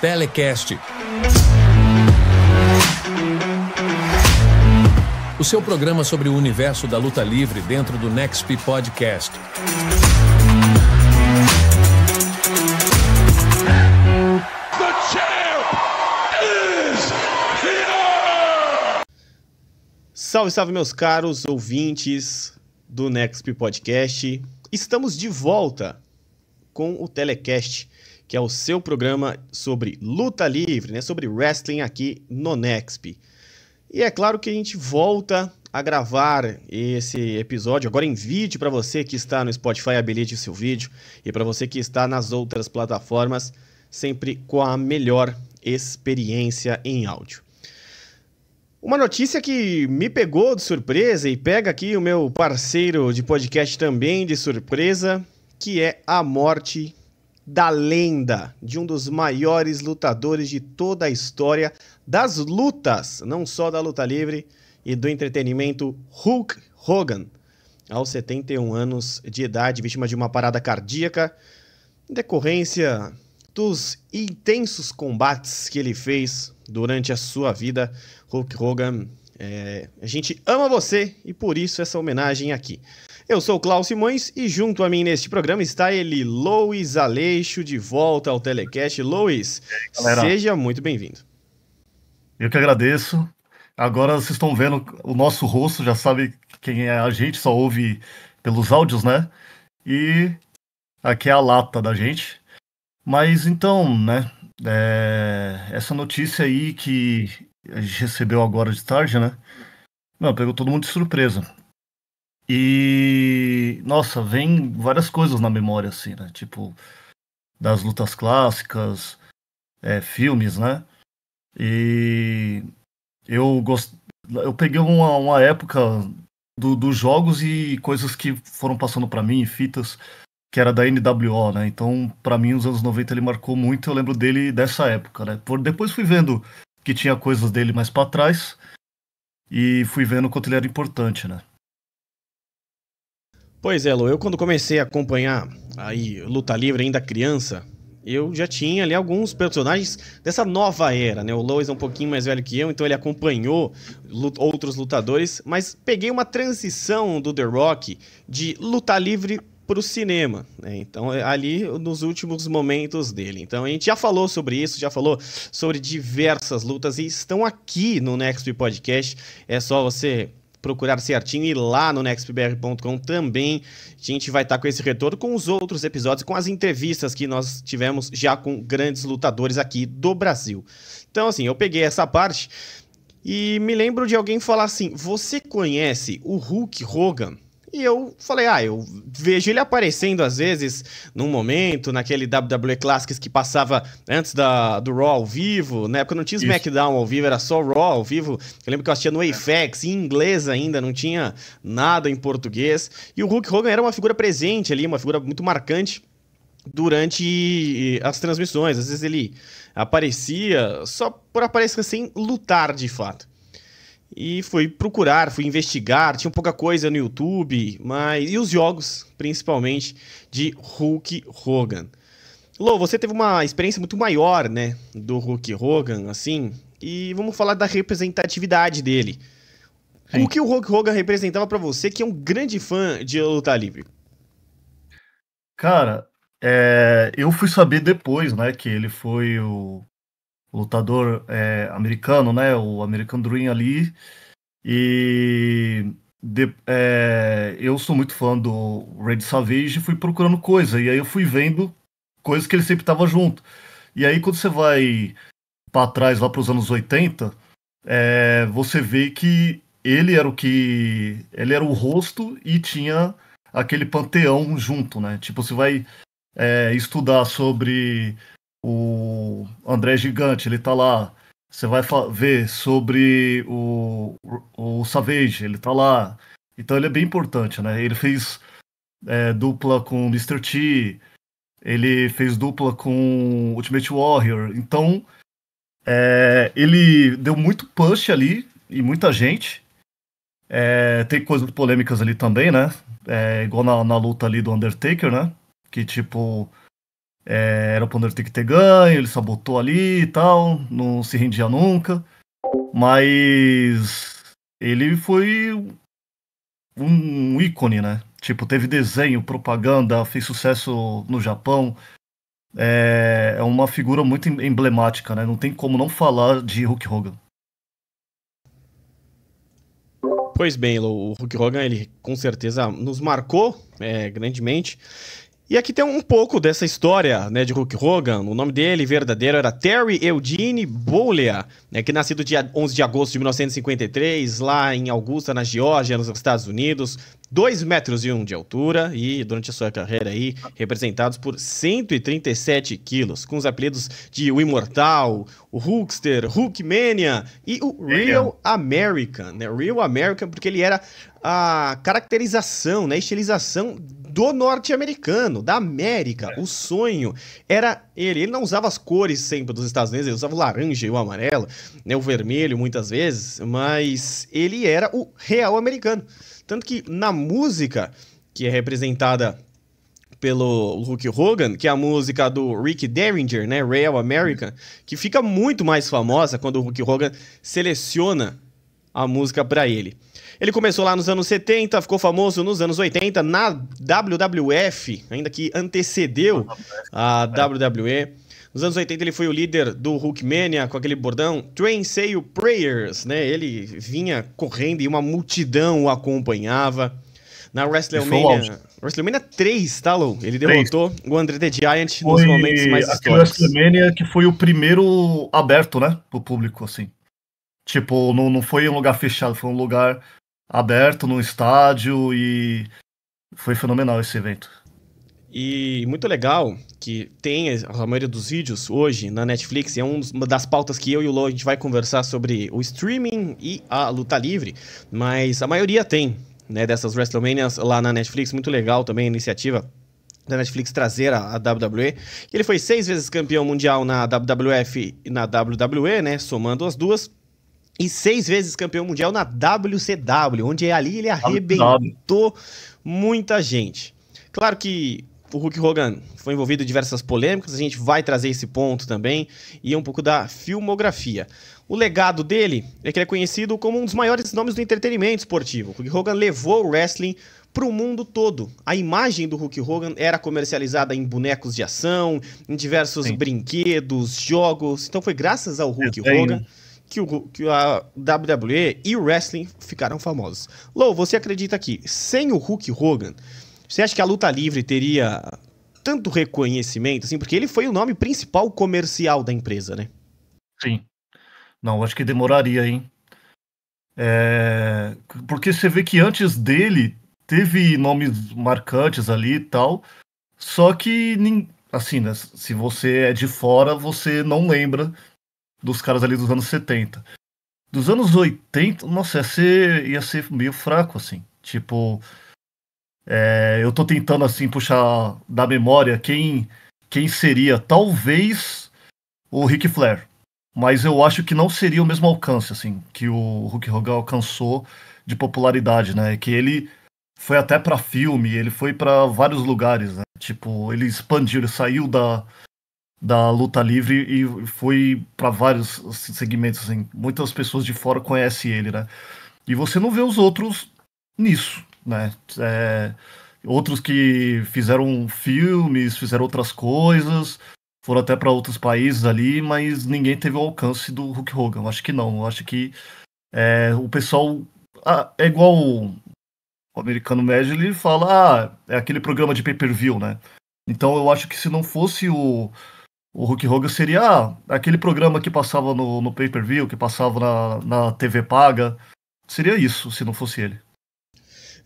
Telecast. O seu programa sobre o universo da luta livre dentro do NXP Podcast. Salve, salve, meus caros ouvintes do NXP Podcast. Estamos de volta com o Telecast, que é o seu programa sobre luta livre, né? Sobre wrestling aqui no NXP. E é claro que a gente volta a gravar esse episódio agora em vídeo para você que está no Spotify, habilite o seu vídeo, e para você que está nas outras plataformas, sempre com a melhor experiência em áudio. Uma notícia que me pegou de surpresa e pega aqui o meu parceiro de podcast também de surpresa, que é a morte da lenda de um dos maiores lutadores de toda a história das lutas, não só da luta livre e do entretenimento, Hulk Hogan, aos 71 anos de idade, vítima de uma parada cardíaca, em decorrência dos intensos combates que ele fez durante a sua vida. Hulk Hogan, a gente ama você e por isso essa homenagem aqui. Eu sou o Klaus Simões e junto a mim neste programa está ele, Lois Aleixo, de volta ao Telecast. Lois, seja muito bem-vindo. Eu que agradeço. Agora vocês estão vendo o nosso rosto, já sabe quem é a gente, só ouve pelos áudios, né? E aqui é a lata da gente. Mas então, né, essa notícia aí que a gente recebeu agora de tarde, né? Não, pegou todo mundo de surpresa. E, nossa, vem várias coisas na memória, assim, né? Tipo, das lutas clássicas, filmes, né? E eu peguei uma época dos jogos e coisas que foram passando pra mim, fitas que era da NWO, né? Então, pra mim, os anos 90 ele marcou muito, eu lembro dele dessa época, né? Depois fui vendo que tinha coisas dele mais pra trás e fui vendo o quanto ele era importante, né? Pois é, Lu, eu quando comecei a acompanhar aí luta livre ainda criança, eu já tinha ali alguns personagens dessa nova era, né? O Lois é um pouquinho mais velho que eu, então ele acompanhou outros lutadores, mas peguei uma transição do The Rock de luta livre pro cinema, né? Então ali nos últimos momentos dele. Então a gente já falou sobre isso, já falou sobre diversas lutas e estão aqui no NXP Podcast. É só você procurar certinho e lá no nextbr.com também a gente vai estar com esse retorno com os outros episódios, com as entrevistas que nós tivemos já com grandes lutadores aqui do Brasil. Então assim, eu peguei essa parte e me lembro de alguém falar assim: você conhece o Hulk Hogan? E eu falei, eu vejo ele aparecendo às vezes num momento, naquele WWE Classics que passava antes do Raw ao vivo. Na época não tinha SmackDown ao vivo, era só Raw ao vivo. Eu lembro que eu assistia no AFX, em inglês ainda, não tinha nada em português. E o Hulk Hogan era uma figura presente ali, uma figura muito marcante durante as transmissões. Às vezes ele aparecia só por aparecer sem lutar de fato. E fui procurar, fui investigar, tinha pouca coisa no YouTube, e os jogos, principalmente, de Hulk Hogan. Lô, você teve uma experiência muito maior, né, do Hulk Hogan, assim, e vamos falar da representatividade dele. Sim. O que o Hulk Hogan representava pra você, que é um grande fã de luta livre? Cara, eu fui saber depois, né, que ele foi o lutador americano, né, o American Dream ali, e eu sou muito fã do Randy Savage e fui procurando coisa, e aí eu fui vendo coisas que ele sempre estava junto, e aí quando você vai para trás, lá para os anos 80, você vê que ele era o rosto e tinha aquele panteão junto, né, tipo, você vai estudar sobre o André Gigante, ele tá lá. Você vai ver sobre o Savage, ele tá lá. Então ele é bem importante, né? Ele fez dupla com o Mr. T, ele fez dupla com Ultimate Warrior. Então ele deu muito push ali em muita gente. Tem coisas polêmicas ali também, né? Igual na luta ali do Undertaker, né? Que tipo, Era pro Undertaker ter ganho, ele sabotou ali e tal, não se rendia nunca. Mas ele foi um ícone, né? Tipo, teve desenho, propaganda, fez sucesso no Japão. É uma figura muito emblemática, né? Não tem como não falar de Hulk Hogan. Pois bem, o Hulk Hogan, ele com certeza nos marcou grandemente. E aqui tem um pouco dessa história, né, de Hulk Hogan. O nome dele verdadeiro era Terry Eugene Bollea, né, que nascido dia 11 de agosto de 1953, lá em Augusta, na Geórgia, nos Estados Unidos. 2,1 metros de altura e, durante a sua carreira aí, representados por 137 quilos, com os apelidos de O Imortal, o Hulkster, Hulkmania e o Real American, né? Real American porque ele era a caracterização, né, a estilização do norte-americano, da América. O sonho era ele. Ele não usava as cores sempre dos Estados Unidos, ele usava o laranja e o amarelo, né, o vermelho muitas vezes, mas ele era o real americano. Tanto que na música, que é representada pelo Hulk Hogan, que é a música do Rick Derringer, né, Real American, que fica muito mais famosa quando o Hulk Hogan seleciona a música para ele. Ele começou lá nos anos 70, ficou famoso nos anos 80 na WWF, ainda que antecedeu a WWE. Nos anos 80 ele foi o líder do Hulkmania com aquele bordão Train Say Your Prayers, né? Ele vinha correndo e uma multidão o acompanhava. Na WrestleMania 3, tá, Lou? Ele derrotou o Andre the Giant nos momentos mais históricos. WrestleMania que foi o primeiro aberto, né, pro público, assim. Tipo, não foi um lugar fechado, foi um lugar aberto num estádio e foi fenomenal esse evento. E muito legal que tem a maioria dos vídeos hoje na Netflix, é uma das pautas que eu e o Lô a gente vai conversar sobre o streaming e a luta livre, mas a maioria tem, né, dessas WrestleManias lá na Netflix, muito legal também a iniciativa da Netflix trazer a WWE. Ele foi 6 vezes campeão mundial na WWF e na WWE, né, somando as duas. E 6 vezes campeão mundial na WCW, onde ali ele arrebentou muita gente. Claro que o Hulk Hogan foi envolvido em diversas polêmicas, a gente vai trazer esse ponto também, e um pouco da filmografia. O legado dele é que ele é conhecido como um dos maiores nomes do entretenimento esportivo. O Hulk Hogan levou o wrestling para o mundo todo. A imagem do Hulk Hogan era comercializada em bonecos de ação, em diversos brinquedos, jogos. Então foi graças ao Hulk Hogan que a WWE e o wrestling ficaram famosos. Lou, você acredita que sem o Hulk Hogan, você acha que a luta livre teria tanto reconhecimento, assim, porque ele foi o nome principal comercial da empresa, né? Sim. Não, acho que demoraria, hein? Porque você vê que antes dele teve nomes marcantes ali e tal, só que, assim, né, se você é de fora, você não lembra dos caras ali dos anos 70. Dos anos 80, nossa, ia ser meio fraco, assim. Tipo, eu tô tentando, assim, puxar da memória quem seria, talvez, o Ric Flair. Mas eu acho que não seria o mesmo alcance, assim, que o Hulk Hogan alcançou de popularidade, né? Que ele foi até pra filme, ele foi pra vários lugares, né? Tipo, ele expandiu, ele saiu da luta livre e foi para vários segmentos, assim. Muitas pessoas de fora conhecem ele, né? E você não vê os outros nisso, né? Outros que fizeram filmes, fizeram outras coisas, foram até para outros países ali, mas ninguém teve o alcance do Hulk Hogan. Eu acho que não. Eu acho que o pessoal é igual o americano médio, ele fala, é aquele programa de pay-per-view, né? Então eu acho que se não fosse o Hulk Hogan seria aquele programa que passava no pay-per-view, que passava na TV paga. Seria isso, se não fosse ele.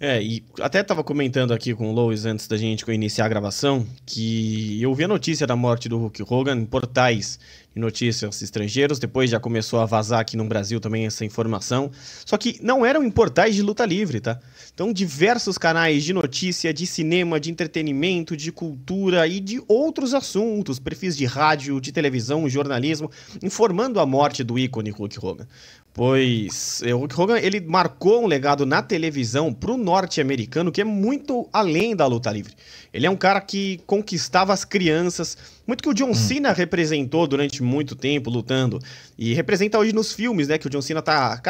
E até tava comentando aqui com o Lois antes da gente iniciar a gravação, que eu vi a notícia da morte do Hulk Hogan em portais de notícias estrangeiros, depois já começou a vazar aqui no Brasil também essa informação, só que não eram em portais de luta livre, tá? Então diversos canais de notícia, de cinema, de entretenimento, de cultura e de outros assuntos, perfis de rádio, de televisão, jornalismo, informando a morte do ícone Hulk Hogan. Pois o Hulk Hogan, ele marcou um legado na televisão pro norte-americano que é muito além da luta livre. Ele é um cara que conquistava as crianças, muito que o John Cena representou durante muito tempo lutando, e representa hoje nos filmes, né, que o John Cena tá,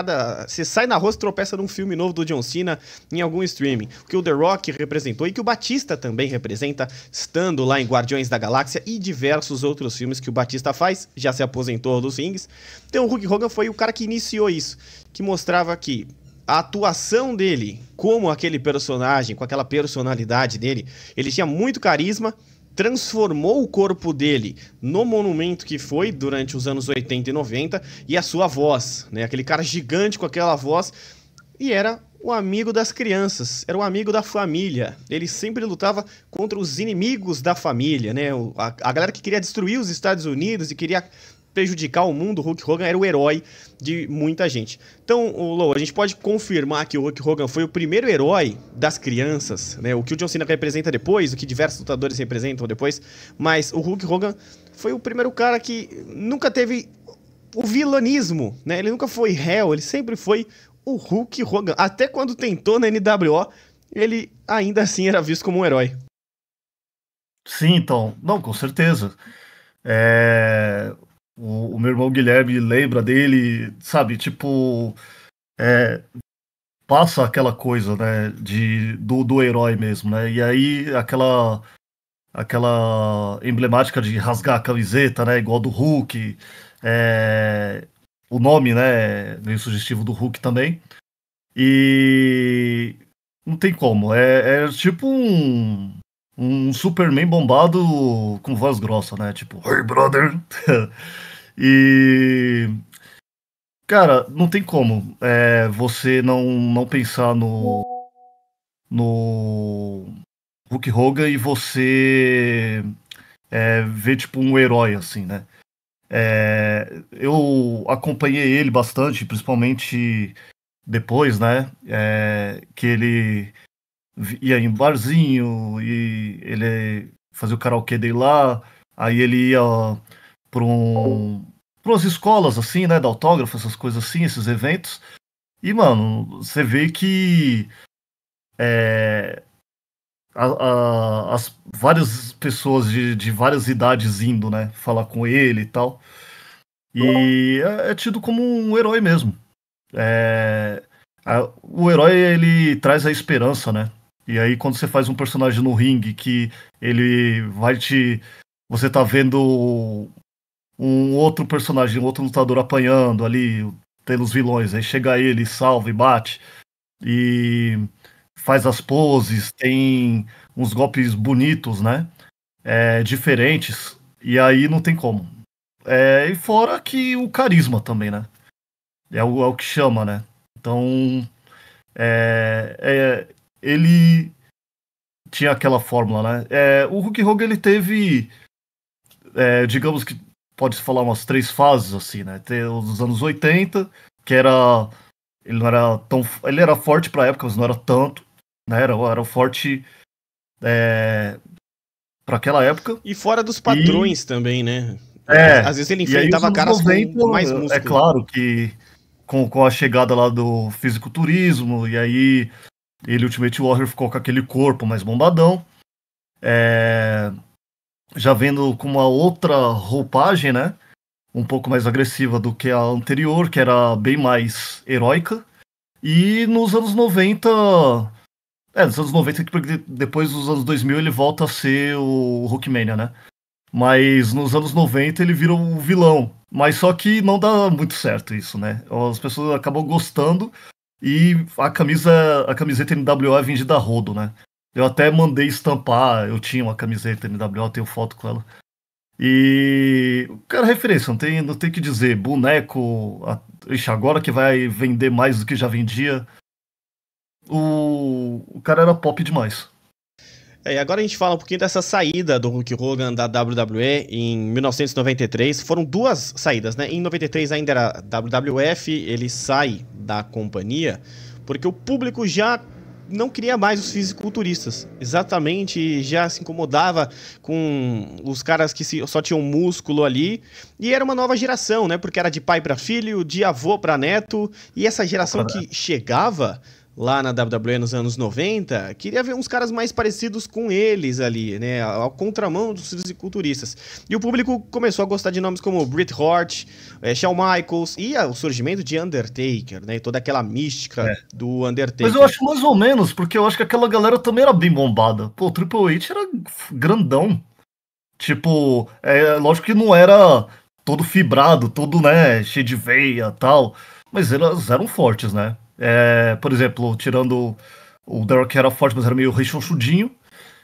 você sai na rua e tropeça num filme novo do John Cena em algum streaming, que o The Rock representou e que o Batista também representa, estando lá em Guardiões da Galáxia e diversos outros filmes que o Batista faz, já se aposentou dos rings. Então o Hulk Hogan foi o cara que iniciou isso, que mostrava que a atuação dele como aquele personagem, com aquela personalidade dele, ele tinha muito carisma, transformou o corpo dele no monumento que foi durante os anos 80 e 90, e a sua voz, né? Aquele cara gigante com aquela voz, e era o amigo das crianças, era o amigo da família. Ele sempre lutava contra os inimigos da família, né? A galera que queria destruir os Estados Unidos e queria prejudicar o mundo, o Hulk Hogan era o herói de muita gente. Então, Lô, a gente pode confirmar que o Hulk Hogan foi o primeiro herói das crianças, né? O que o John Cena representa depois, o que diversos lutadores representam depois, mas o Hulk Hogan foi o primeiro cara que nunca teve o vilanismo, né? Ele nunca foi réu, ele sempre foi o Hulk Hogan. Até quando tentou na NWO, ele ainda assim era visto como um herói. Sim, então. Não, com certeza. O meu irmão Guilherme lembra dele, sabe, tipo, passa aquela coisa, né, do herói mesmo, né, e aí aquela emblemática de rasgar a camiseta, né, igual do Hulk, o nome, né, meio sugestivo do Hulk também, e não tem como, é tipo um Superman bombado com voz grossa, né, tipo, hey brother. E, cara, não tem como você não pensar no Hulk Hogan e você ver, tipo, um herói, assim, né? Eu acompanhei ele bastante, principalmente depois, né? Que ele ia em barzinho e ele fazia o karaokê dele lá, aí ele ia para umas escolas, assim, né, de autógrafo, essas coisas assim, esses eventos. E, mano, você vê que as várias pessoas de várias idades indo, né, falar com ele e tal. E é tido como um herói mesmo. O herói, ele traz a esperança, né? E aí, quando você faz um personagem no ringue que ele vai te... Você tá vendo um outro personagem, um outro lutador apanhando ali pelos vilões, aí chega ele, salva e bate, e faz as poses, tem uns golpes bonitos, né? Diferentes, e aí não tem como. E fora que o carisma também, né? É o que chama, né? Então, ele tinha aquela fórmula, né? O Hulk Hogan, ele teve, digamos que pode-se falar umas 3 fases, assim, né? Tem os anos 80, que era... Ele não era tão... Ele era forte pra época, mas não era tanto, né? Era forte pra aquela época. E fora dos padrões também, né? Às vezes ele e aí os enfrentava anos caras 90, com mais músculo. É claro que com a chegada lá do fisiculturismo, e aí ele, Ultimate Warrior, ficou com aquele corpo mais bombadão. Já vendo com uma outra roupagem, né? Um pouco mais agressiva do que a anterior, que era bem mais heróica. E nos anos 90... nos anos 90, porque depois dos anos 2000 ele volta a ser o Hulkmania, né? Mas nos anos 90 ele vira um vilão. Mas só que não dá muito certo isso, né? As pessoas acabam gostando e a camiseta NWO é vendida a rodo, né? Eu até mandei estampar, eu tinha uma camiseta NWO, tenho foto com ela. E, cara, referência, não tem que dizer. Boneco, agora que vai vender mais do que já vendia. O cara era pop demais. E agora a gente fala um pouquinho dessa saída do Hulk Hogan da WWE em 1993. Foram 2 saídas, né? Em 93 ainda era WWF, ele sai da companhia porque o público já não queria mais os fisiculturistas. Exatamente, já se incomodava com os caras que só tinham músculo ali. E era uma nova geração, né? Porque era de pai para filho, de avô para neto. E essa geração que chegava lá na WWE nos anos 90, queria ver uns caras mais parecidos com eles ali, né, ao contramão dos fisiculturistas. E o público começou a gostar de nomes como Bret Hart, Shawn Michaels e o surgimento de Undertaker, né, e toda aquela mística do Undertaker. Mas eu acho mais ou menos, porque eu acho que aquela galera também era bem bombada. Pô, o Triple H era grandão. Tipo, lógico que não era todo fibrado, todo, né, cheio de veia e tal, mas eles eram fortes, né? Por exemplo, tirando o Derek, era forte, mas era meio rechonchudinho,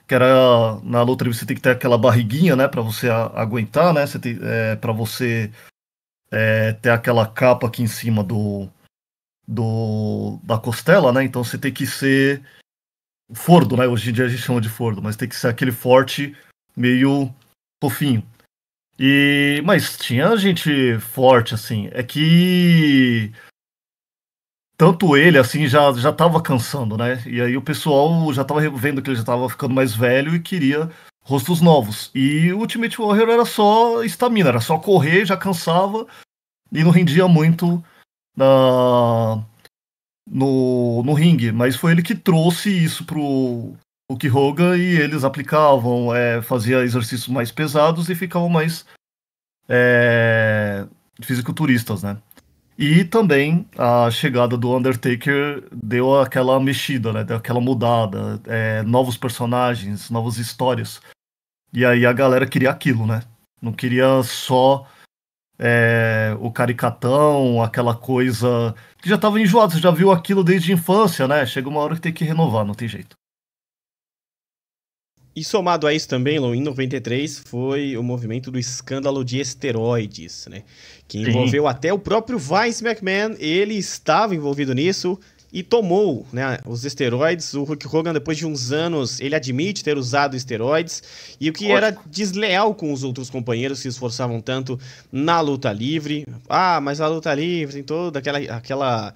que era na luta livre você tem que ter aquela barriguinha, né, pra você aguentar, né, pra você ter aquela capa aqui em cima da costela, né, então você tem que ser fordo, né, hoje em dia a gente chama de fordo, mas tem que ser aquele forte meio fofinho. Mas tinha gente forte, assim, é que tanto ele, assim, já tava cansando, né? E aí o pessoal já tava vendo que ele já tava ficando mais velho e queria rostos novos. E o Ultimate Warrior era só estamina, era só correr, já cansava e não rendia muito no ringue. Mas foi ele que trouxe isso pro Hulk Hogan e eles aplicavam, fazia exercícios mais pesados e ficavam mais fisiculturistas, né? E também a chegada do Undertaker deu aquela mexida, né? Deu aquela mudada, novos personagens, novas histórias. E aí a galera queria aquilo, né? Não queria só o caricatão, aquela coisa que já tava enjoado, você já viu aquilo desde a infância, né? Chega uma hora que tem que renovar, não tem jeito. E somado a isso também, Lô, em 93, foi o movimento do escândalo de esteroides, né? Que envolveu Sim. até o próprio Vince McMahon, ele estava envolvido nisso e tomou, né, os esteroides. O Hulk Hogan, depois de uns anos, ele admite ter usado esteroides, e o que era desleal com os outros companheiros que se esforçavam tanto na luta livre. Ah, mas a luta livre tem toda aquela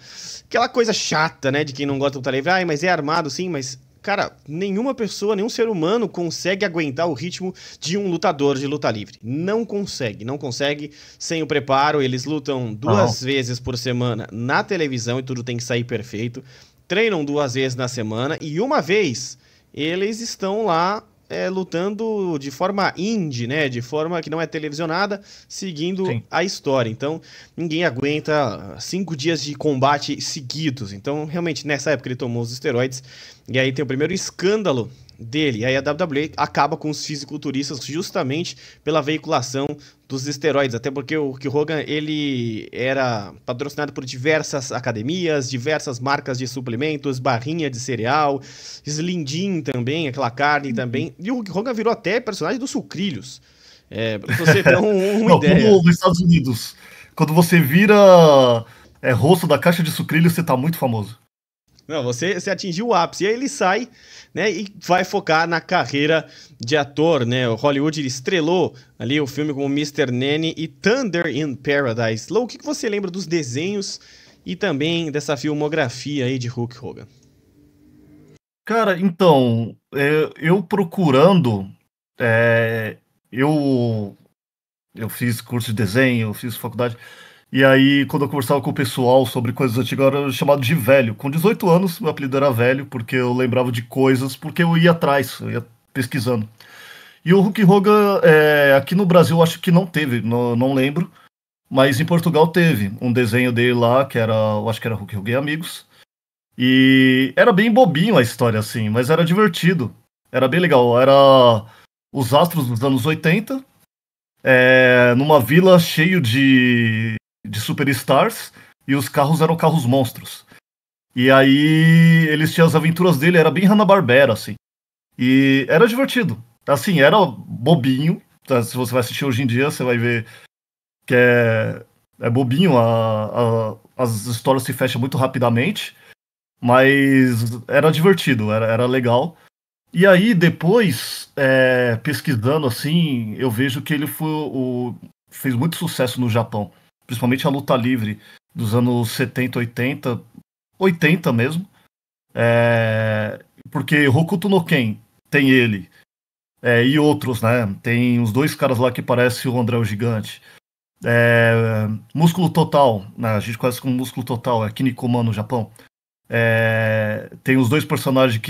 coisa chata, né, de quem não gosta de luta livre. Ah, mas é armado sim, mas... Cara, nenhuma pessoa, nenhum ser humano consegue aguentar o ritmo de um lutador de luta livre. Não consegue sem o preparo. Eles lutam 2 vezes por semana na televisão e tudo tem que sair perfeito. Treinam 2 vezes na semana e uma vez eles estão lá lutando de forma indie, né? De forma que não é televisionada, seguindo Sim. a história. Então, ninguém aguenta 5 dias de combate seguidos. Então, realmente, nessa época ele tomou os esteroides. E aí tem o primeiro escândalo dele. E aí a WWE acaba com os fisiculturistas justamente pela veiculação dos esteroides. Até porque o Hulk Hogan, ele era patrocinado por diversas academias, diversas marcas de suplementos, barrinha de cereal, Slim Jim também, aquela carne também. E o Hulk Hogan virou até personagem dos sucrilhos. Pra você ter uma ideia. Nos Estados Unidos, quando você vira rosto da caixa de sucrilhos, você tá muito famoso. Não, você atingiu o ápice. E aí ele sai, né, e vai focar na carreira de ator, né? O Hollywood, ele estrelou ali o filme como Mr. Nanny e Thunder in Paradise. Lô, o que você lembra dos desenhos e também dessa filmografia aí de Hulk Hogan? Cara, então, eu procurando, eu fiz curso de desenho, eu fiz faculdade. E aí, quando eu conversava com o pessoal sobre coisas antigas, eu era chamado de velho. Com 18 anos, meu apelido era velho, porque eu lembrava de coisas, porque eu ia atrás, eu ia pesquisando. E o Hulk Hogan, aqui no Brasil, acho que não teve, não lembro. Mas em Portugal teve um desenho dele lá, eu acho que era Hulk Hogan e Amigos. E era bem bobinho a história, assim, mas era divertido. Era bem legal. Era os astros dos anos 80, numa vila cheio de superstars, e os carros eram carros monstros. E aí eles tinham as aventuras dele, era bem Hanna-Barbera, assim. E era divertido. Assim, era bobinho. Tá? Se você vai assistir hoje em dia, você vai ver que é bobinho. As histórias se fecham muito rapidamente. Mas era divertido, era legal. E aí, depois, pesquisando, assim, eu vejo que ele fez muito sucesso no Japão. Principalmente a luta livre dos anos 70, 80 mesmo. Porque Hokuto no Ken tem ele, e outros, né? Tem os dois caras lá que parecem o André o Gigante. Músculo Total, né? A gente conhece como Músculo Total, é Kinnikuman no Japão. Tem os dois personagens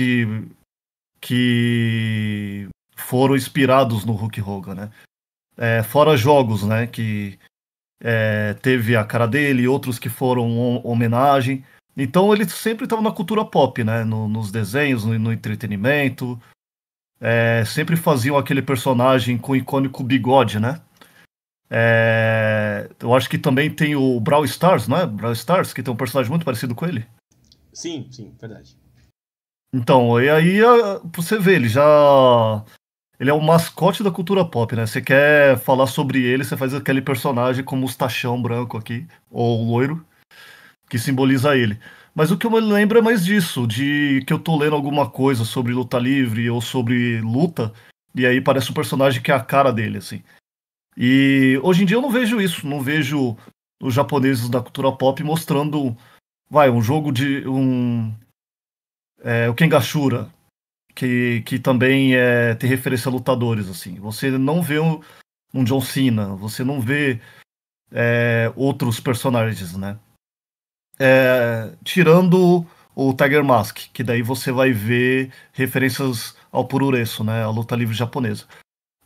que foram inspirados no Hulk Hogan, né? Fora jogos, né? Que teve a cara dele, outros que foram homenagem. Então ele sempre estava na cultura pop, né? Nos desenhos, no entretenimento. Sempre faziam aquele personagem com o icônico bigode, né? Eu acho que também tem o Brawl Stars, não é? Brawl Stars, que tem um personagem muito parecido com ele. Sim, verdade. Então, e aí você vê, ele é o mascote da cultura pop, né? Você quer falar sobre ele, você faz aquele personagem com mostachão branco aqui, ou loiro, que simboliza ele. Mas o que eu me lembro é mais disso, de que eu tô lendo alguma coisa sobre luta livre ou sobre luta, e aí parece um personagem que é a cara dele, assim. E hoje em dia eu não vejo isso, não vejo os japoneses da cultura pop mostrando, um jogo de o Kengashura, que também tem referência a lutadores, assim. Você não vê um John Cena, você não vê outros personagens, né? Tirando o Tiger Mask, que daí você vai ver referências ao pururesu, né? A luta livre japonesa.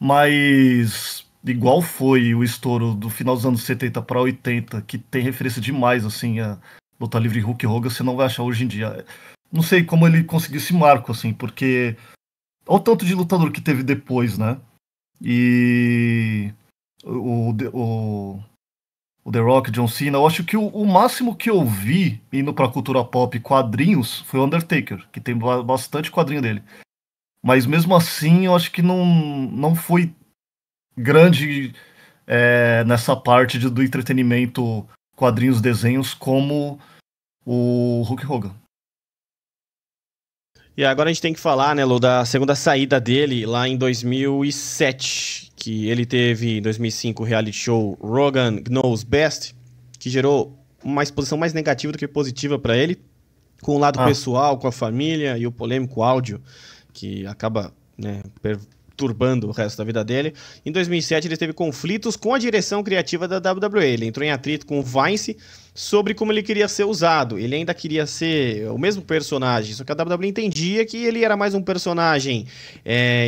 Mas igual foi o estouro do final dos anos 70 para 80, que tem referência demais, assim, a luta livre Hulk Hogan, você não vai achar hoje em dia. Não sei como ele conseguiu esse marco, assim, porque olha o tanto de lutador que teve depois, né? E o The Rock, John Cena, eu acho que o máximo que eu vi indo pra cultura pop quadrinhos foi o Undertaker, que tem bastante quadrinho dele. Mas mesmo assim, eu acho que não foi grande nessa parte do entretenimento, quadrinhos, desenhos, como o Hulk Hogan. E agora a gente tem que falar, né, Lô, da segunda saída dele lá em 2007, que ele teve em 2005 o reality show Rogan Knows Best, que gerou uma exposição mais negativa do que positiva para ele, com o lado pessoal, com a família e o polêmico áudio, que acaba, né, perturbando o resto da vida dele. Em 2007 ele teve conflitos com a direção criativa da WWE, ele entrou em atrito com o Vince sobre como ele queria ser usado. Ele ainda queria ser o mesmo personagem, só que a WWE entendia que ele era mais um personagem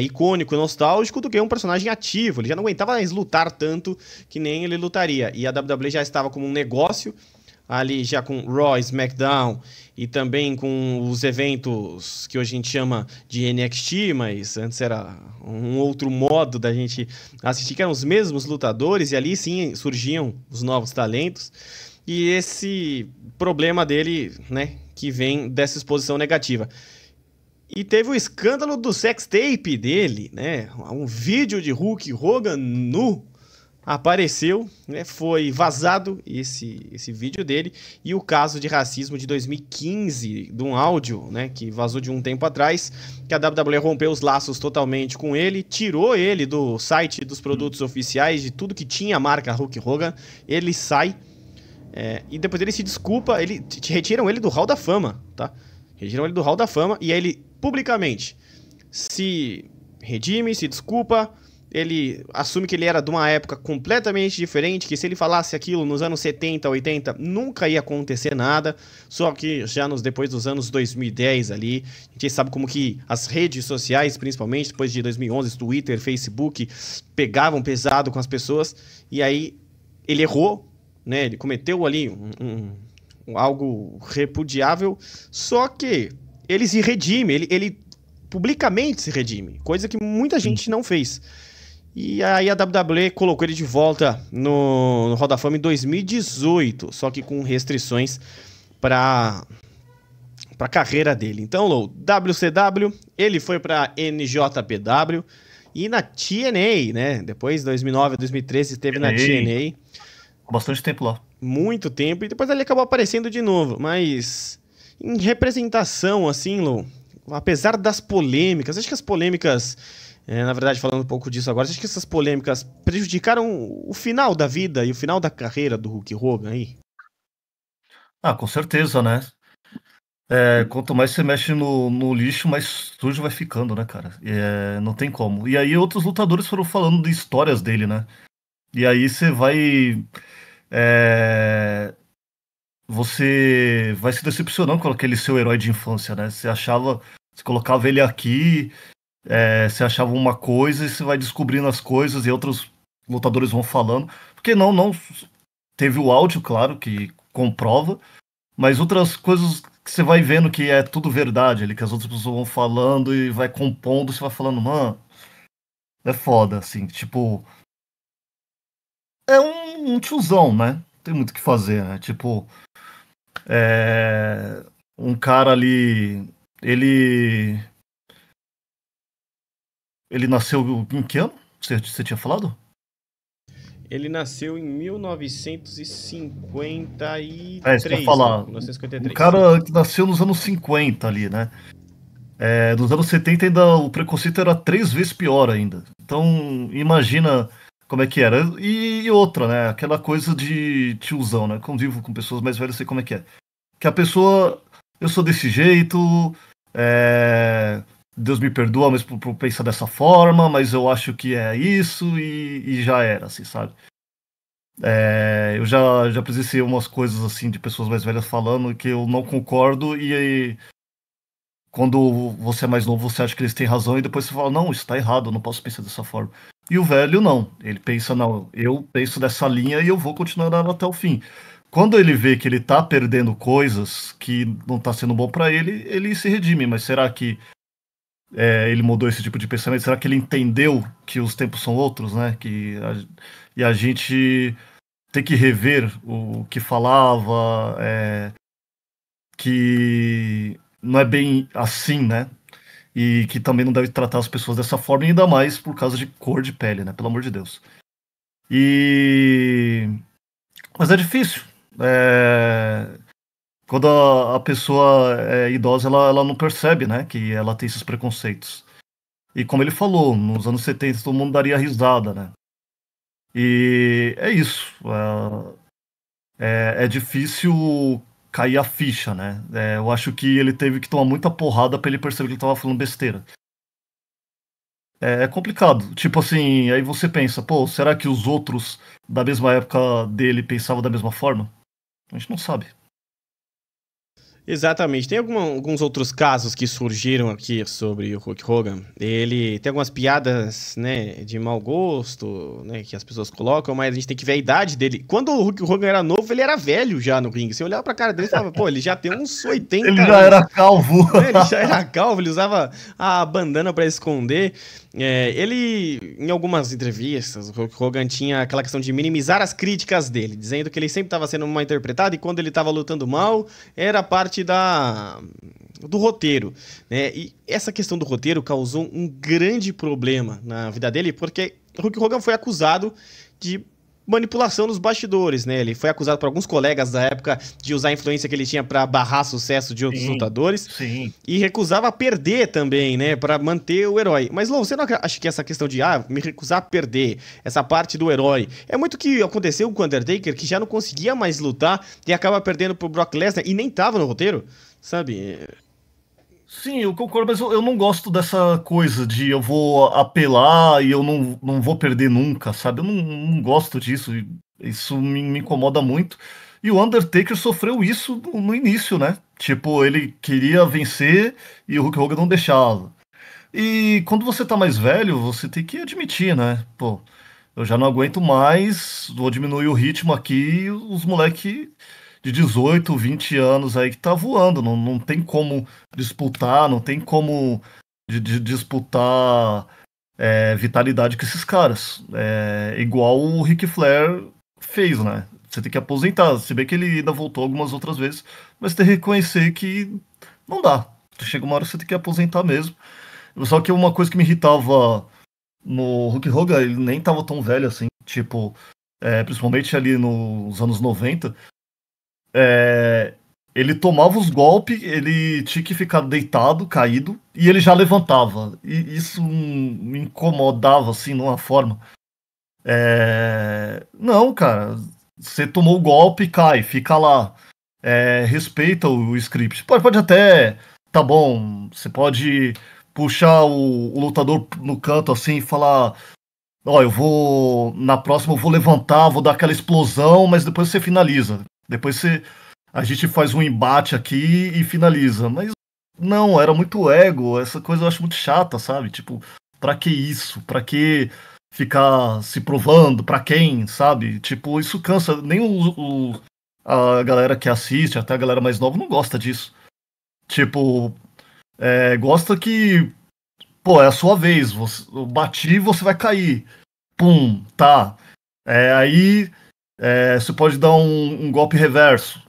icônico, nostálgico, do que um personagem ativo. Ele já não aguentava mais lutar tanto que nem ele lutaria. E a WWE já estava como um negócio, ali já com Raw, SmackDown e também com os eventos que hoje a gente chama de NXT, mas antes era um outro modo da gente assistir, que eram os mesmos lutadores, e ali sim surgiam os novos talentos. E esse problema dele, né, que vem dessa exposição negativa. E teve o escândalo do sextape dele, né, um vídeo de Hulk Hogan nu apareceu, né, foi vazado esse vídeo dele, e o caso de racismo de 2015, de um áudio, né, que vazou de um tempo atrás, que a WWE rompeu os laços totalmente com ele, tirou ele do site dos produtos oficiais, de tudo que tinha a marca Hulk Hogan, ele sai. E depois ele se desculpa, retiram ele do Hall da Fama, tá? Retiram ele do Hall da Fama e aí ele publicamente se redime, se desculpa, ele assume que ele era de uma época completamente diferente, que se ele falasse aquilo nos anos 70, 80, nunca ia acontecer nada, só que já depois dos anos 2010 ali, a gente sabe como que as redes sociais, principalmente depois de 2011, Twitter, Facebook, pegavam pesado com as pessoas, e aí ele errou, né, ele cometeu ali algo repudiável, só que ele se redime, ele publicamente se redime, coisa que muita gente não fez. E aí a WWE colocou ele de volta no Hall da Fama em 2018, só que com restrições para a carreira dele. Então, Lô, WCW, ele foi para NJPW e na TNA, né? Depois, 2009 a 2013, esteve na TNA. Bastante tempo lá. Muito tempo, e depois ele acabou aparecendo de novo, mas em representação, assim, Lô, apesar das polêmicas, acho que as polêmicas, na verdade, falando um pouco disso agora, acho que essas polêmicas prejudicaram o final da vida e o final da carreira do Hulk Hogan aí? Com certeza, né? Quanto mais você mexe no lixo, mais sujo vai ficando, né, cara? Não tem como. E aí outros lutadores foram falando de histórias dele, né? E aí é, você vai se decepcionando com aquele seu herói de infância, né? Você colocava ele aqui, você achava uma coisa e você vai descobrindo as coisas e outros lutadores vão falando. Porque não teve o áudio, claro, que comprova, mas outras coisas que você vai vendo que é tudo verdade ali, que as outras pessoas vão falando e vai compondo, você vai falando, mano, é foda, assim, tipo, é um tiozão, né? Tem muito o que fazer, né? Tipo, um cara ali, ele ele nasceu em que ano? Você tinha falado? Ele nasceu em Isso que eu ia 1953, falar. Um 1953. cara que nasceu nos anos 50 ali, né? Nos anos 70 ainda o preconceito era 3 vezes pior ainda. Então, imagina como é que era. E outra, né? Aquela coisa de tiozão, né? Convivo com pessoas mais velhas, sei como é que é. Que a pessoa, eu sou desse jeito, é, Deus me perdoa, mas por pensar dessa forma, mas eu acho que é isso e já era, assim, sabe? Eu já presenciei umas coisas assim de pessoas mais velhas falando que eu não concordo e aí, quando você é mais novo você acha que eles têm razão e depois você fala, não, isso tá errado, eu não posso pensar dessa forma. E o velho não, ele pensa, não, eu penso dessa linha e eu vou continuar ela até o fim. Quando ele vê que ele tá perdendo coisas que não tá sendo bom pra ele, ele se redime, mas será que ele mudou esse tipo de pensamento? Será que ele entendeu que os tempos são outros, né? E a gente ter que rever o que falava, que não é bem assim, né? E que também não deve tratar as pessoas dessa forma, ainda mais por causa de cor de pele, né? Pelo amor de Deus. E... Mas é difícil. Quando a pessoa é idosa, ela não percebe, né? Que ela tem esses preconceitos. E como ele falou, nos anos 70 todo mundo daria risada, né? E é isso. É difícil cair a ficha, né? Eu acho que ele teve que tomar muita porrada pra ele perceber que ele tava falando besteira. É complicado. Tipo assim, aí você pensa, pô, será que os outros da mesma época dele pensavam da mesma forma? A gente não sabe. Exatamente. Tem alguns outros casos que surgiram aqui sobre o Hulk Hogan. Ele tem algumas piadas, né, de mau gosto, né, que as pessoas colocam, mas a gente tem que ver a idade dele. Quando o Hulk Hogan era novo, ele era velho já no ringue. Você olhava pra cara dele e falava, pô, ele já tem uns 80 Ele já anos. era calvo. Né, ele já era calvo, ele usava a bandana pra esconder. Ele, em algumas entrevistas, o Hulk Hogan tinha aquela questão de minimizar as críticas dele, dizendo que ele sempre estava sendo mal interpretado e quando ele estava lutando mal, era parte do roteiro, né? E essa questão do roteiro causou um grande problema na vida dele, porque o Hulk Hogan foi acusado de manipulação nos bastidores, né? Ele foi acusado por alguns colegas da época de usar a influência que ele tinha para barrar sucesso de outros Sim, lutadores sim. e recusava perder também, né, para manter o herói. Mas Lou, você não acha que essa questão de me recusar a perder, essa parte do herói, é muito que aconteceu com o Undertaker, que já não conseguia mais lutar e acaba perdendo pro Brock Lesnar e nem tava no roteiro, sabe? Sim, eu concordo, mas eu não gosto dessa coisa de eu vou apelar e eu não vou perder nunca, sabe? Eu não gosto disso. Isso me incomoda muito. E o Undertaker sofreu isso no início, né? Tipo, ele queria vencer e o Hulk Hogan não deixava. E quando você tá mais velho, você tem que admitir, né? Pô, eu já não aguento mais, vou diminuir o ritmo aqui e os moleque de 18, 20 anos aí que tá voando. Não tem como disputar, não tem como de disputar vitalidade com esses caras. Igual o Ric Flair fez, né? Você tem que aposentar. Se bem que ele ainda voltou algumas outras vezes, mas tem que reconhecer que não dá. Chega uma hora que você tem que aposentar mesmo. Só que uma coisa que me irritava no Hulk Hogan, ele nem tava tão velho assim. Tipo, principalmente ali nos anos 90, é, ele tomava os golpes, ele tinha que ficar deitado, caído, e ele já levantava. E isso me incomodava, assim, de uma forma. Não, cara, você tomou o golpe, cai, fica lá. respeita o script. Pode até, tá bom, você pode puxar o lutador no canto assim e falar, ó, na próxima eu vou levantar, vou dar aquela explosão, mas depois você finaliza. Depois a gente faz um embate aqui e finaliza. Mas não, era muito ego, essa coisa eu acho muito chata, sabe? Tipo, pra que isso? Pra que ficar se provando? Pra quem, sabe? Tipo, isso cansa. Nem a galera que assiste, até a galera mais nova, não gosta disso. Tipo, gosta que, pô, é a sua vez. Eu bati, você vai cair. Pum, tá. Aí você pode dar um golpe reverso.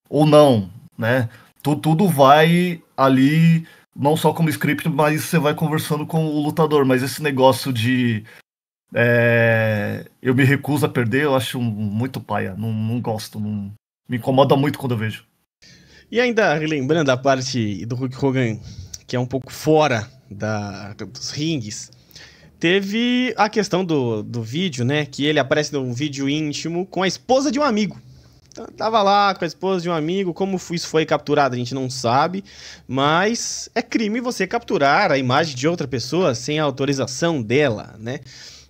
Ou não, né? Tudo vai ali, não só como script, mas você vai conversando com o lutador. Mas esse negócio de eu me recuso a perder, eu acho muito paia. Não gosto. Me incomoda muito quando eu vejo. E ainda relembrando a parte do Hulk Hogan, que é um pouco fora dos ringues, teve a questão do vídeo, né? Que ele aparece num vídeo íntimo com a esposa de um amigo. Então, tava lá com a esposa de um amigo. Como isso foi capturado, a gente não sabe. Mas é crime você capturar a imagem de outra pessoa sem a autorização dela, né?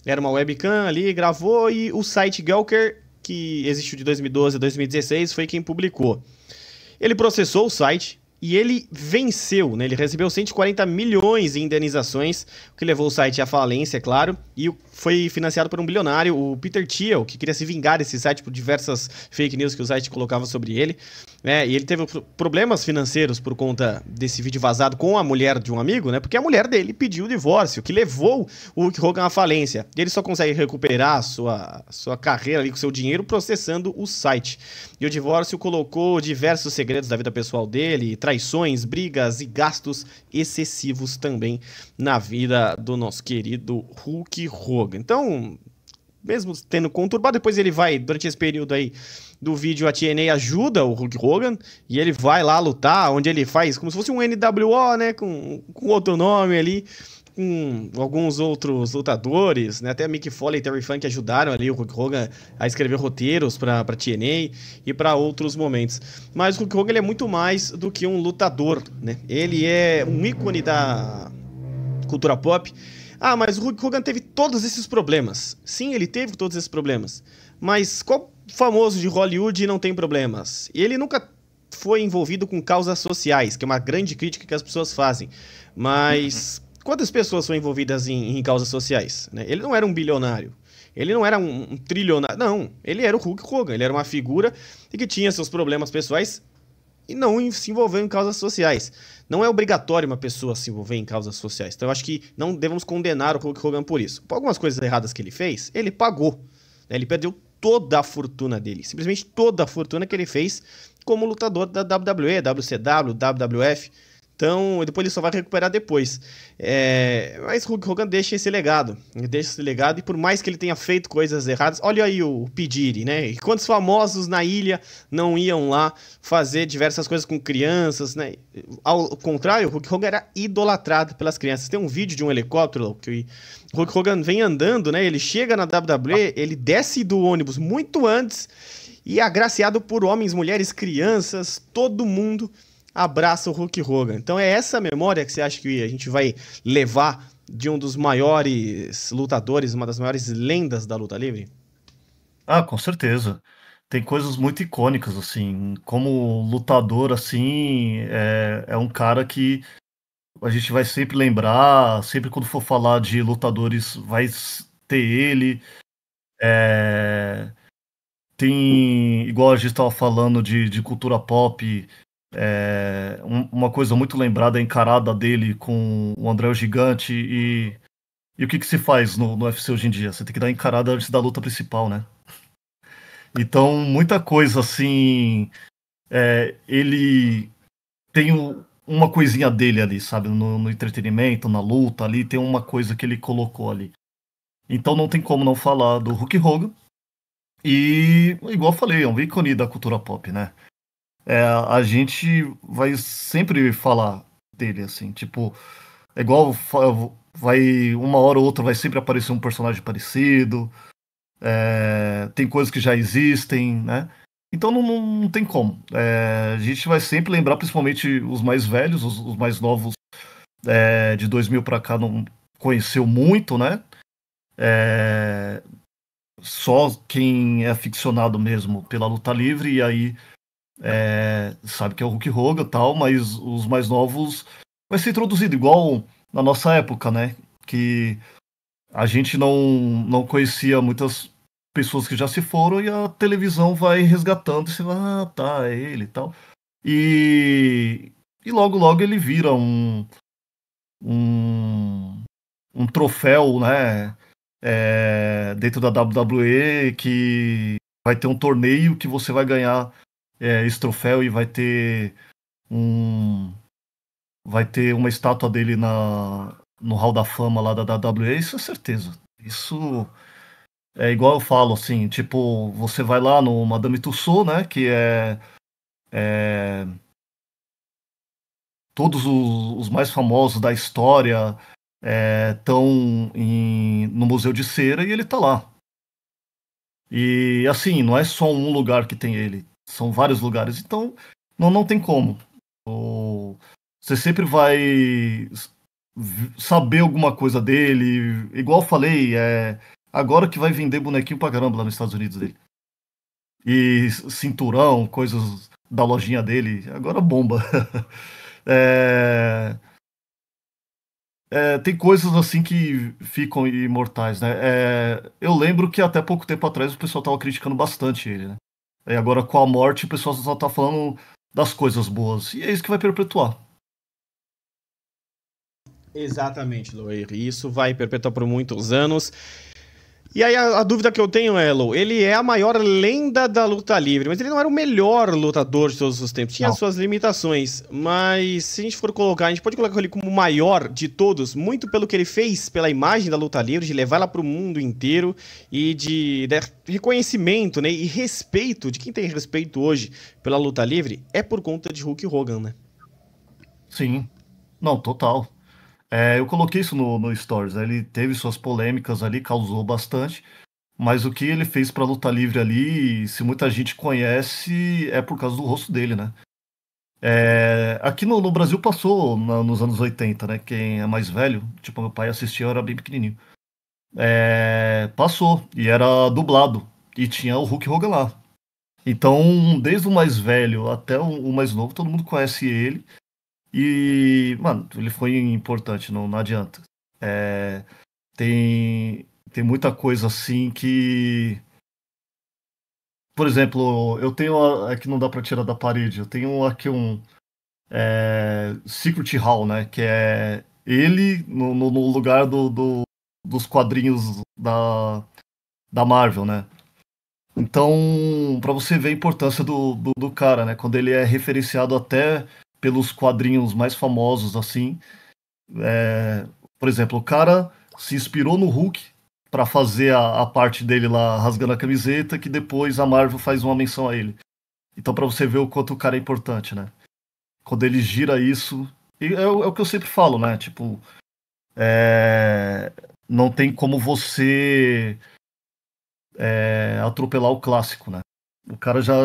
Era uma webcam ali, gravou, e o site Gawker, que existiu de 2012 a 2016, foi quem publicou. Ele processou o site e ele venceu, né? Ele recebeu 140 milhões em indenizações, o que levou o site à falência, é claro, e foi financiado por um bilionário, o Peter Thiel, que queria se vingar desse site por diversas fake news que o site colocava sobre ele, né? E ele teve problemas financeiros por conta desse vídeo vazado com a mulher de um amigo, né? Porque a mulher dele pediu o divórcio, que levou o Hulk Hogan à falência. E ele só consegue recuperar a sua carreira ali com seu dinheiro processando o site. E o divórcio colocou diversos segredos da vida pessoal dele, traições, brigas e gastos excessivos também na vida do nosso querido Hulk Hogan. Então, mesmo tendo conturbado, depois ele vai, durante esse período aí do vídeo, a TNA ajuda o Hulk Hogan e ele vai lá lutar, onde ele faz como se fosse um NWO, né, com outro nome ali, com alguns outros lutadores, né, até Mick Foley e Terry Funk ajudaram ali o Hulk Hogan a escrever roteiros pra TNA e para outros momentos. Mas o Hulk Hogan ele é muito mais do que um lutador, né, ele é um ícone da cultura pop. Ah, mas o Hulk Hogan teve todos esses problemas. Sim, ele teve todos esses problemas. Mas qual famoso de Hollywood não tem problemas? Ele nunca foi envolvido com causas sociais, que é uma grande crítica que as pessoas fazem. Mas quantas pessoas são envolvidas em causas sociais, né? Ele não era um bilionário. Ele não era um trilionário. Não, ele era o Hulk Hogan. Ele era uma figura que tinha seus problemas pessoais e não se envolveu em causas sociais. Não é obrigatório uma pessoa se envolver em causas sociais. Então eu acho que não devemos condenar o Hulk Hogan por isso. Por algumas coisas erradas que ele fez, ele pagou, né? Ele perdeu toda a fortuna dele. Simplesmente toda a fortuna que ele fez como lutador da WWE, WCW, WWF. Então, depois ele só vai recuperar depois. Mas Hulk Hogan deixa esse legado. Ele deixa esse legado e por mais que ele tenha feito coisas erradas... Olha aí o P. Diddy, né? E quantos famosos na ilha não iam lá fazer diversas coisas com crianças, né? Ao contrário, o Hulk Hogan era idolatrado pelas crianças. Tem um vídeo de um helicóptero que o Hulk Hogan vem andando, né? Ele chega na WWE, ele desce do ônibus muito antes e é agraciado por homens, mulheres, crianças, todo mundo abraça o Hulk Hogan. Então é essa memória que você acha que a gente vai levar de um dos maiores lutadores, uma das maiores lendas da luta livre? Ah, com certeza. Tem coisas muito icônicas, assim, como lutador, assim, é um cara que a gente vai sempre lembrar, sempre quando for falar de lutadores, vai ter ele. Tem, igual a gente estava falando de cultura pop, uma coisa muito lembrada é a encarada dele com o André o Gigante e o que se faz no UFC hoje em dia? Você tem que dar encarada antes da luta principal, né? Então, muita coisa assim, ele tem uma coisinha dele ali, sabe? No entretenimento, na luta ali, tem uma coisa que ele colocou ali. Então não tem como não falar do Hulk Hogan. E, igual eu falei, é um ícone da cultura pop, né? A gente vai sempre falar dele, assim, tipo, é igual vai uma hora ou outra vai sempre aparecer um personagem parecido, tem coisas que já existem, né? Então não tem como. A gente vai sempre lembrar, principalmente os mais velhos, os mais novos, de 2000 para cá não conheceu muito, né? Só quem é aficionado mesmo pela luta livre, e aí sabe que é o Hulk Hogan e tal, mas os mais novos vai ser introduzido, igual na nossa época, né? Que a gente não conhecia muitas pessoas que já se foram e a televisão vai resgatando e você vai, tá, é ele e tal. E logo ele vira um, um troféu, né? Dentro da WWE que vai ter um torneio que você vai ganhar esse troféu e um vai ter uma estátua dele no Hall da Fama lá da WWE, isso é certeza. Isso é igual eu falo, assim, tipo, você vai lá no Madame Tussauds, né, que é todos os mais famosos da história estão no Museu de Cera e ele tá lá. E assim, não é só um lugar que tem ele, são vários lugares, então não tem como. Você sempre vai saber alguma coisa dele. Igual eu falei, agora que vai vender bonequinho pra caramba lá nos Estados Unidos dele. E cinturão, coisas da lojinha dele. Agora bomba. É, tem coisas assim que ficam imortais, né? Eu lembro que até pouco tempo atrás o pessoal tava criticando bastante ele, né? E agora com a morte o pessoal só tá falando das coisas boas. E é isso que vai perpetuar. Exatamente, Loir. E isso vai perpetuar por muitos anos. E aí a dúvida que eu tenho é, Lo, ele é a maior lenda da luta livre, mas ele não era o melhor lutador de todos os tempos. Tinha as Não. suas limitações, mas se a gente for colocar, a gente pode colocar ele como o maior de todos, muito pelo que ele fez, pela imagem da luta livre, de levar ela para o mundo inteiro e de reconhecimento, né, e respeito, de quem tem respeito hoje pela luta livre, é por conta de Hulk Hogan, né? Sim. Não, total. Eu coloquei isso no Stories, né? Ele teve suas polêmicas ali, causou bastante, mas o que ele fez pra luta livre ali, se muita gente conhece, é por causa do rosto dele, né? Aqui no Brasil passou nos anos 80, né? Quem é mais velho, tipo, meu pai assistia, eu era bem pequenininho. Passou, e era dublado, e tinha o Hulk Hogan lá. Então, desde o mais velho até o mais novo, todo mundo conhece ele. E, mano, ele foi importante, não adianta. É, tem muita coisa assim que. Por exemplo, eu tenho. Aqui não dá pra tirar da parede. Eu tenho aqui um Secret Hall, né? Que é ele no lugar dos quadrinhos da Marvel, né? Então, pra você ver a importância do cara, né? Quando ele é referenciado até pelos quadrinhos mais famosos, assim. Por exemplo, o cara se inspirou no Hulk pra fazer a parte dele lá rasgando a camiseta, que depois a Marvel faz uma menção a ele. Então, pra você ver o quanto o cara é importante, né? Quando ele gira isso. E é o que eu sempre falo, né? Tipo, não tem como você atropelar o clássico, né? O cara já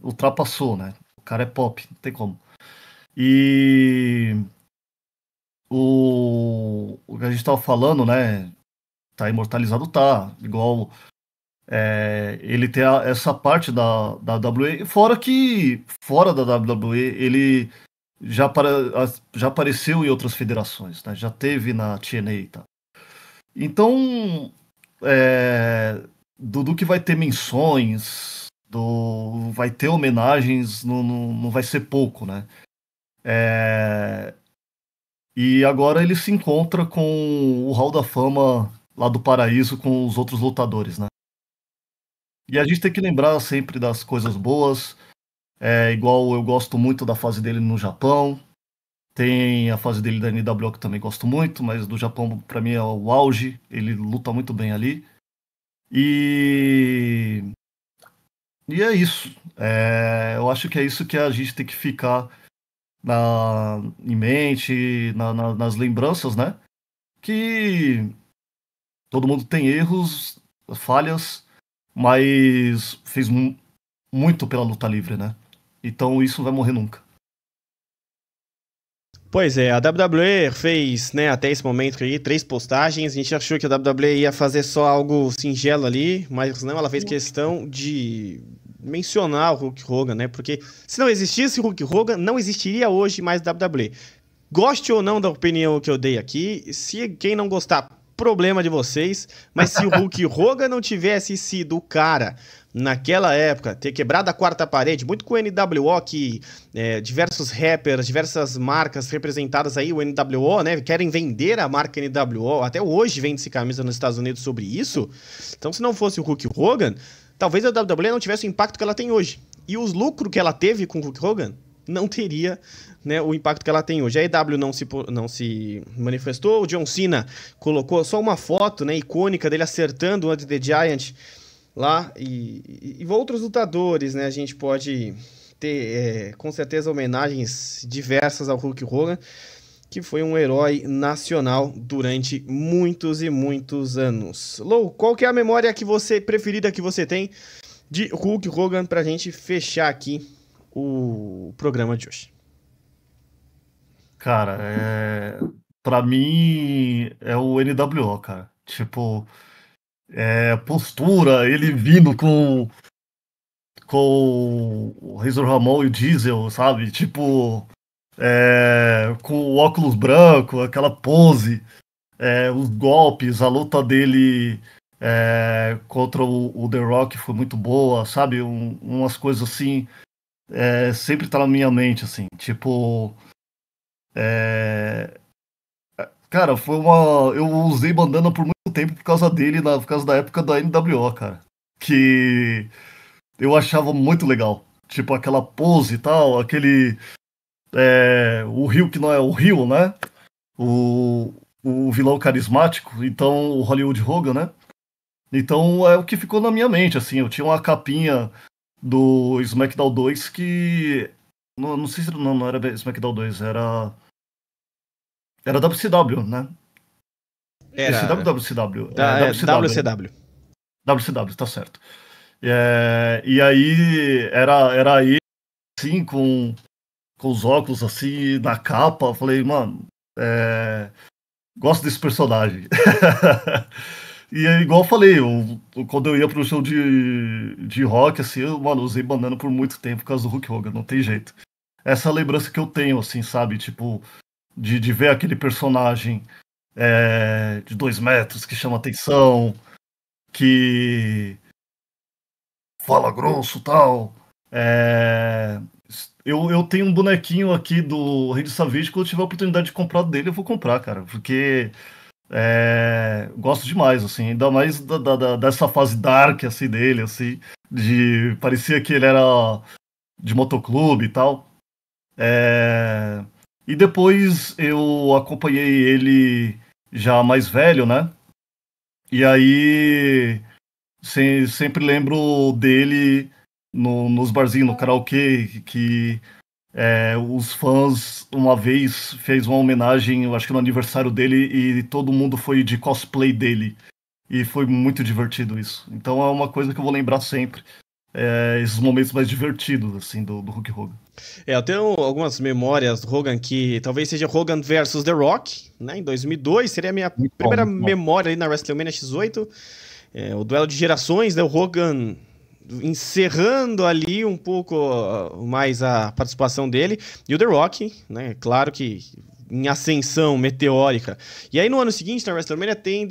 ultrapassou, né? O cara é pop, não tem como. E o que a gente tava falando, né? Tá imortalizado, tá. Igual ele tem essa parte da WWE. Fora que, fora da WWE, ele já apareceu em outras federações, né? Já teve na TNA e tal. Então, do que vai ter menções, vai ter homenagens, não vai ser pouco, né? E agora ele se encontra com o Hall da Fama lá do Paraíso com os outros lutadores, né? E a gente tem que lembrar sempre das coisas boas. Igual eu gosto muito da fase dele no Japão. Tem a fase dele da NWO que também gosto muito, mas do Japão pra mim é o auge. Ele luta muito bem ali. E, e é isso. Eu acho que é isso que a gente tem que ficar em mente, nas lembranças, né? Que todo mundo tem erros, falhas, mas muito pela luta livre, né? Então isso não vai morrer nunca. Pois é, a WWE fez, né, até esse momento aí, 3 postagens. A gente achou que a WWE ia fazer só algo singelo ali, mas não, ela fez questão de mencionar o Hulk Hogan, né? Porque se não existisse o Hulk Hogan, não existiria hoje mais WWE. Goste ou não da opinião que eu dei aqui, se quem não gostar, problema de vocês, mas se o Hulk Hogan não tivesse sido o cara naquela época, ter quebrado a quarta parede, muito com o NWO, que diversos rappers, diversas marcas representadas aí, o NWO, né, querem vender a marca NWO, até hoje vende-se camisa nos Estados Unidos sobre isso. Então, se não fosse o Hulk Hogan, talvez a WWE não tivesse o impacto que ela tem hoje. E os lucros que ela teve com o Hulk Hogan não teria, né, o impacto que ela tem hoje. A EW não se manifestou, o John Cena colocou só uma foto, né, icônica dele acertando o Andre the Giant lá, e outros lutadores, né, a gente pode ter, com certeza, homenagens diversas ao Hulk Hogan, que foi um herói nacional durante muitos e muitos anos. Lou, qual que é a memória preferida que você tem de Hulk Hogan pra gente fechar aqui o programa de hoje? Cara, pra mim é o NWO, cara. Tipo, postura, ele vindo com o Razor Ramon e o Diesel, sabe? Tipo, com o óculos branco, aquela pose, os golpes, a luta dele contra o The Rock foi muito boa, sabe? Umas coisas assim, sempre tá na minha mente, assim. Tipo, cara, eu usei bandana por muito tempo por causa dele, por causa da época da NWO, cara. Que eu achava muito legal. Tipo, aquela pose e tal, o Rio que não é o Rio, né? O vilão carismático, então o Hollywood Hogan, né? Então é o que ficou na minha mente, assim. Eu tinha uma capinha do SmackDown 2 que. Não sei se não era SmackDown 2, era WCW, né? Esse Era WCW. WCW. WCW, tá certo. E aí era aí, assim, com os óculos assim, na capa. Eu falei, mano, gosto desse personagem. E é igual eu falei, quando eu ia pro show de rock, assim, mano, usei bandana por muito tempo por causa do Hulk Hogan, não tem jeito. Essa é a lembrança que eu tenho, assim, sabe? Tipo, de ver aquele personagem de 2 metros que chama atenção, que fala grosso e tal. Eu tenho um bonequinho aqui do Randy Savage, quando eu tiver a oportunidade de comprar dele, eu vou comprar, cara, porque gosto demais, assim, ainda mais dessa fase dark, assim, dele, assim, parecia que ele era de motoclube e tal. E depois eu acompanhei ele já mais velho, né? E aí sempre lembro dele nos barzinhos, no karaokê, que os fãs uma vez fez uma homenagem, eu acho que no aniversário dele, e todo mundo foi de cosplay dele. E foi muito divertido isso. Então é uma coisa que eu vou lembrar sempre. Esses momentos mais divertidos, assim, do Hulk Hogan. Eu tenho algumas memórias do Hogan que talvez seja Hogan versus The Rock, né? Em 2002, seria a minha primeira memória ali na WrestleMania X8. O duelo de gerações, né? O Hogan encerrando ali um pouco mais a participação dele. E o The Rock, né? Claro que em ascensão meteórica. E aí no ano seguinte, na WrestleMania, tem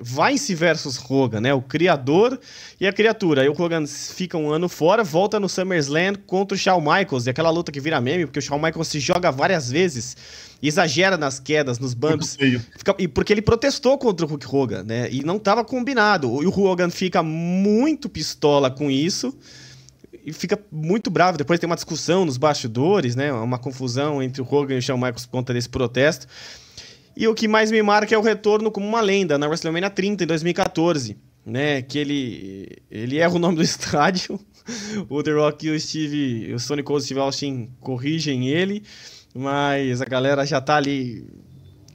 Vince versus Hogan, né? O criador e a criatura. Aí o Hogan fica um ano fora, volta no SummerSlam contra o Shawn Michaels. E aquela luta que vira meme, porque o Shawn Michaels se joga várias vezes, exagera nas quedas, nos bumps. Porque ele protestou contra o Hulk Hogan, né? E não estava combinado. E o Hogan fica muito pistola com isso. E fica muito bravo. Depois tem uma discussão nos bastidores, né? Uma confusão entre o Hogan e o Shawn Michaels por conta desse protesto. E o que mais me marca é o retorno como uma lenda na WrestleMania 30, em 2014, né? Que ele erra o nome do estádio. O The Rock e o Stone Cold Steve Austin corrigem ele, mas a galera já tá ali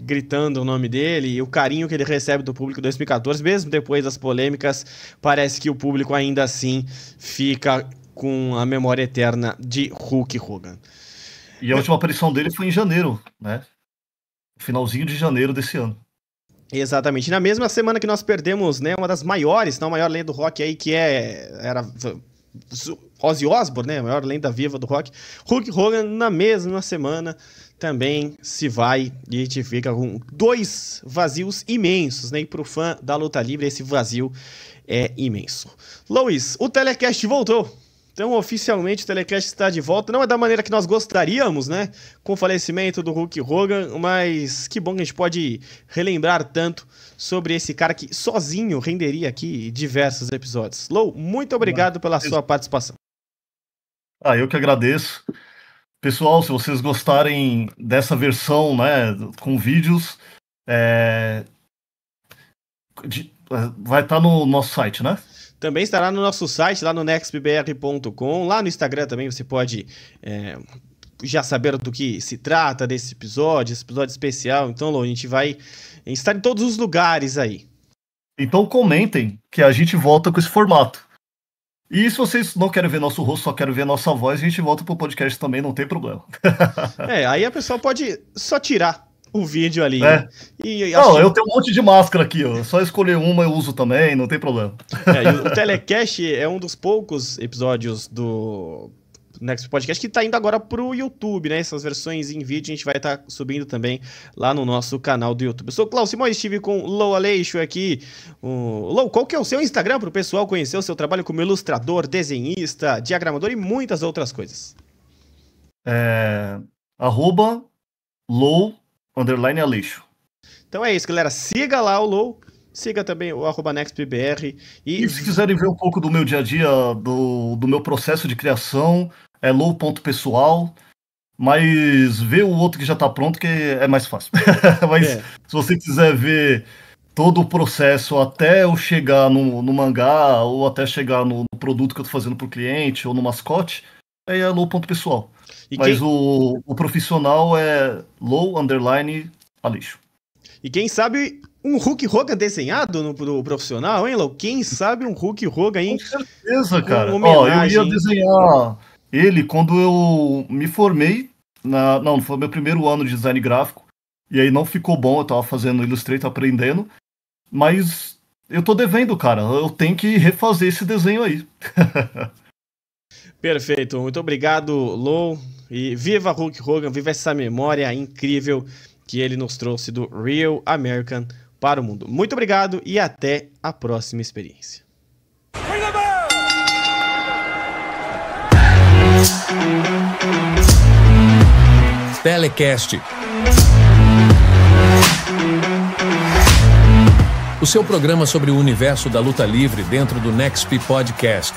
gritando o nome dele, e o carinho que ele recebe do público em 2014, mesmo depois das polêmicas, parece que o público ainda assim fica com a memória eterna de Hulk Hogan. E a última aparição dele foi em janeiro, né? Finalzinho de janeiro desse ano. Exatamente. Na mesma semana que nós perdemos, né, uma das maiores, não a maior lenda do rock aí, que era Ozzy Osbourne, né, a maior lenda viva do rock, Hulk Hogan, na mesma semana, também se vai, e a gente fica com 2 vazios imensos, né, e pro fã da luta livre, esse vazio é imenso. Luiz, o Telecast voltou. Então, oficialmente, o Telecast está de volta. Não é da maneira que nós gostaríamos, né? Com o falecimento do Hulk Hogan, mas que bom que a gente pode relembrar tanto sobre esse cara que sozinho renderia aqui diversos episódios. Lou, muito obrigado pela sua participação. Eu que agradeço. Pessoal, se vocês gostarem dessa versão, né, com vídeos, vai estar no nosso site, né? Também estará no nosso site, lá no nextbr.com. Lá no Instagram também você pode já saber do que se trata desse episódio, esse episódio especial. Então, Lô, a gente vai estar em todos os lugares aí. Então comentem que a gente volta com esse formato. E se vocês não querem ver nosso rosto, só querem ver nossa voz, a gente volta pro podcast também, não tem problema. Aí a pessoa pode só tirar o vídeo ali. Não, eu tenho um monte de máscara aqui, ó. Só escolher uma eu uso também, não tem problema. E o Telecast é um dos poucos episódios do Next Podcast que tá indo agora pro YouTube, né? Essas versões em vídeo a gente vai estar subindo também lá no nosso canal do YouTube. Eu sou o Klaus Simões, estive com o Lou Aleixo aqui. Lou, qual que é o seu Instagram pro pessoal conhecer o seu trabalho como ilustrador, desenhista, diagramador e muitas outras coisas? @Lou_Aleixo. Então é isso, galera. Siga lá o Lou. Siga também o @NextBR. E se quiserem ver um pouco do meu dia a dia, do meu processo de criação, é lou.pessoal. Mas ver o outro que já tá pronto, que é mais fácil. Mas se você quiser ver todo o processo até eu chegar no mangá, ou até chegar no produto que eu tô fazendo pro cliente, ou no mascote, aí é lou.pessoal. Mas o profissional é lou_Aleixo. E quem sabe um Hulk Hogan desenhado no profissional, hein, Lou? Quem sabe um Hulk Hogan aí? Com certeza, cara. Eu ia desenhar ele quando eu me formei. Não, foi meu primeiro ano de design gráfico. E aí não ficou bom, eu tava fazendo Illustrator, aprendendo. Mas eu tô devendo, cara. Eu tenho que refazer esse desenho aí. Perfeito. Muito obrigado, Lou. E viva Hulk Hogan, viva essa memória incrível que ele nos trouxe do Real American para o mundo. Muito obrigado e até a próxima experiência. Telecast. O seu programa sobre o universo da luta livre dentro do NextP Podcast.